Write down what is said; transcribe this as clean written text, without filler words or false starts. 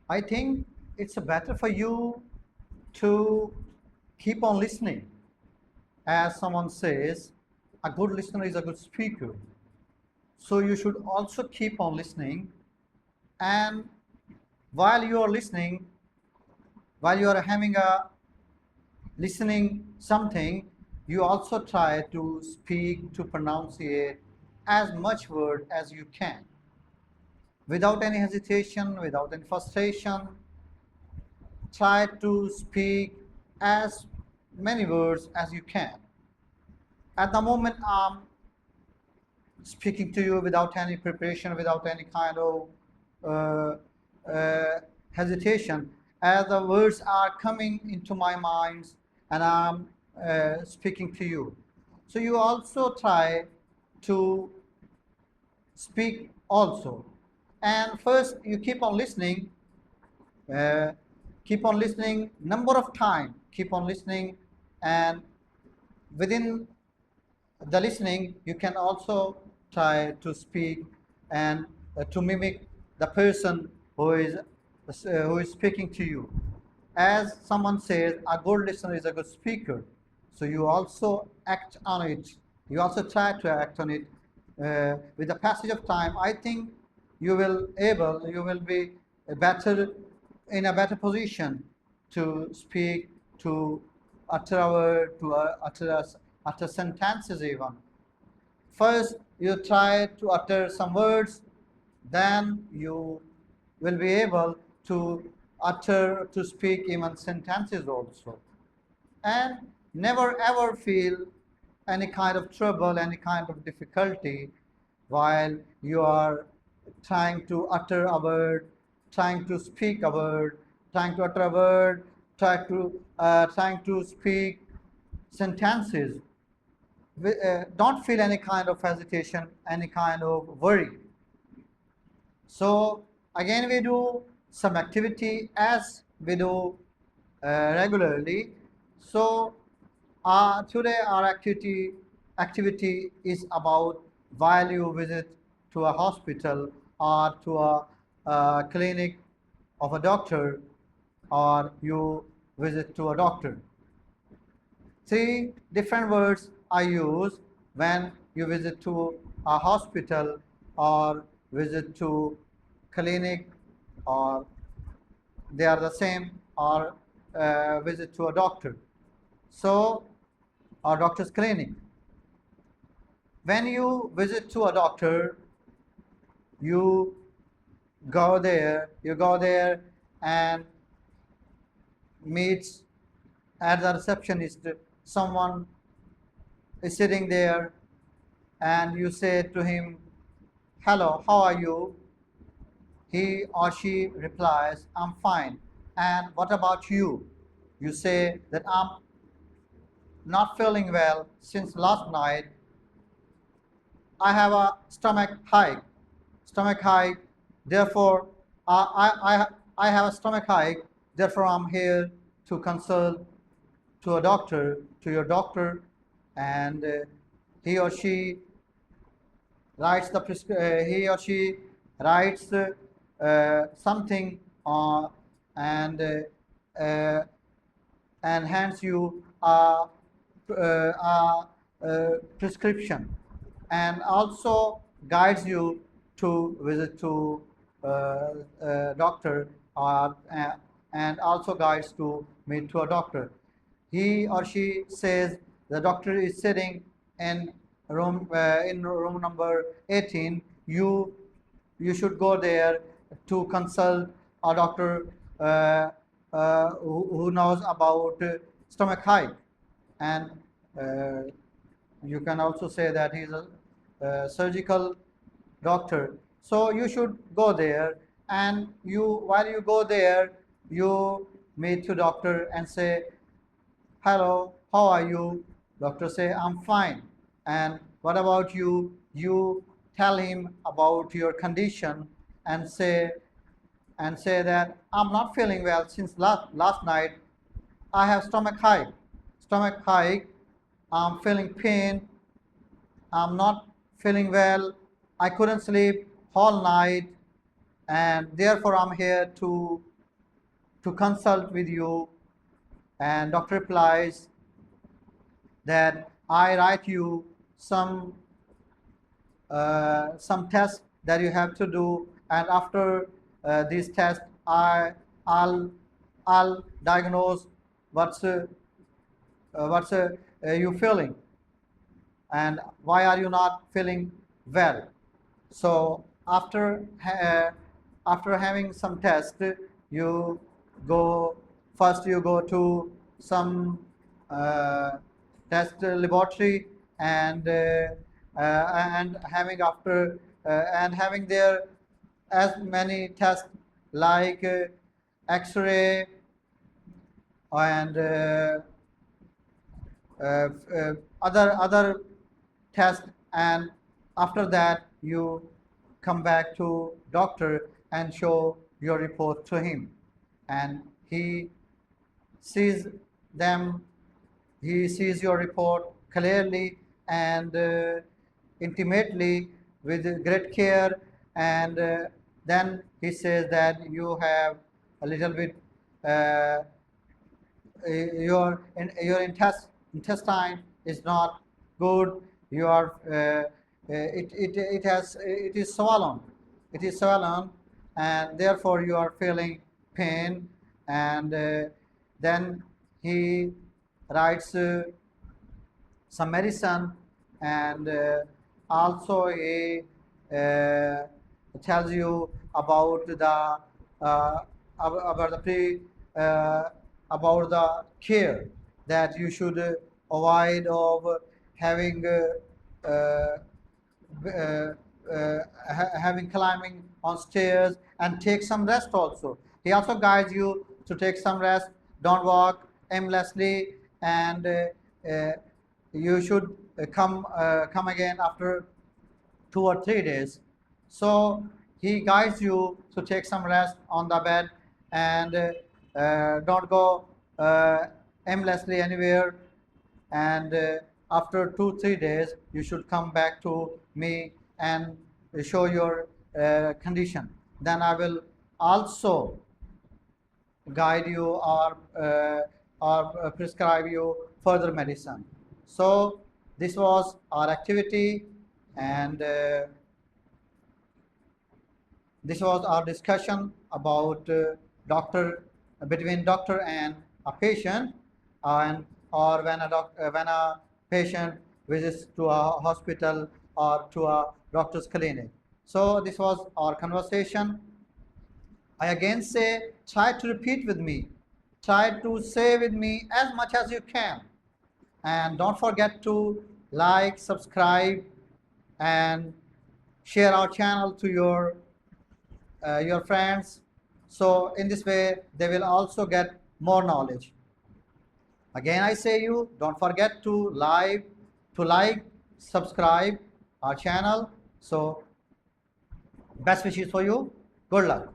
I think it's better for you to keep on listening. As someone says, a good listener is a good speaker. So you should also keep on listening. And while you are listening, while you are having a listening something, you also try to speak, to pronunciate as much word as you can. Without any hesitation, without any frustration, try to speak as many words as you can. At the moment, I'm speaking to you without any preparation, without any kind of uh, hesitation, as the words are coming into my mind and I'm speaking to you. So you also try to speak also. And first, you uh, keep on listening number of time, keep on listening, and within the listening, you can also try to speak and to mimic the person who is speaking to you. As someone says, a good listener is a good speaker. So you also act on it. You also try to act on it. With the passage of time, I think you will be better in a better position to speak, to utter a word, to utter sentences even. First, you try to utter some words, then you will be able to to speak even sentences also. And never ever feel any kind of trouble, any kind of difficulty while you are trying to utter a word, trying to speak a word, trying to utter a word, trying to speak sentences. Don't feel any kind of hesitation, any kind of worry. So again, we do some activity as we do regularly. So today our activity is about while you visit to a hospital or to a clinic of a doctor, or you visit to a doctor. Three different words are used when you visit to a hospital or visit to clinic, or they are the same, or visit to a doctor. So, or doctor's clinic. When you visit to a doctor, you you go there and meets at the receptionist, someone is sitting there, and you say to him, "Hello, how are you?" He or she replies, "I'm fine." "And what about you?" You say that I'm not feeling well since last night. I have a stomach ache. Therefore, I have a stomach ache. Therefore, I'm here to consult to a doctor, to your doctor, and he or she he or she writes something and uh, and hands you prescription, and also guides you to visit to doctor, or and also guides to meet to a doctor. He or she says the doctor is sitting in room number 18. You should go there to consult a doctor who knows about stomach ache, and uh, you can also say that he's a surgical doctor. So you should go there, and while you go there, you meet the doctor and say, "Hello, how are you?" Doctor say, "I'm fine." "And what about you?" You tell him about your condition and say that I'm not feeling well since last night. I have stomach ache. I'm feeling pain. I'm not feeling well. I couldn't sleep all night, and therefore I'm here to to consult with you, and doctor replies that I write you some tests that you have to do, and after these tests, I'll diagnose what's you feeling, and why are you not feeling well. So after having some tests, you you go to some test laboratory, and having there as many tests like X-ray and other tests, and after that you come back to doctor and show your report to him, and he sees them he sees your report clearly and intimately with great care, and then he says that you have a little bit your intestine is not good. Your it is swollen. It is swollen, and therefore you are feeling pain. And then he writes some medicine, and also he tells you about the about the about the care that you should avoid of having having climbing on stairs, and take some rest also. He also guides you to take some rest, don't walk aimlessly, and you should come again after 2 or 3 days. So he guides you to take some rest on the bed, and don't go aimlessly anywhere, and after 2 3 days you should come back to me and show your condition. Then I will also guide you or prescribe you further medicine. So this was our activity, and this was our discussion about between doctor and a patient, and or when a patient visits to a hospital or to a doctor's clinic. So this was our conversation. I again say, try to repeat with me. Try to say with me as much as you can. And don't forget to like, subscribe, and share our channel to your friends. So in this way, they will also get more knowledge. Again, I say you, don't forget to like, subscribe our channel. So best wishes for you. Good luck.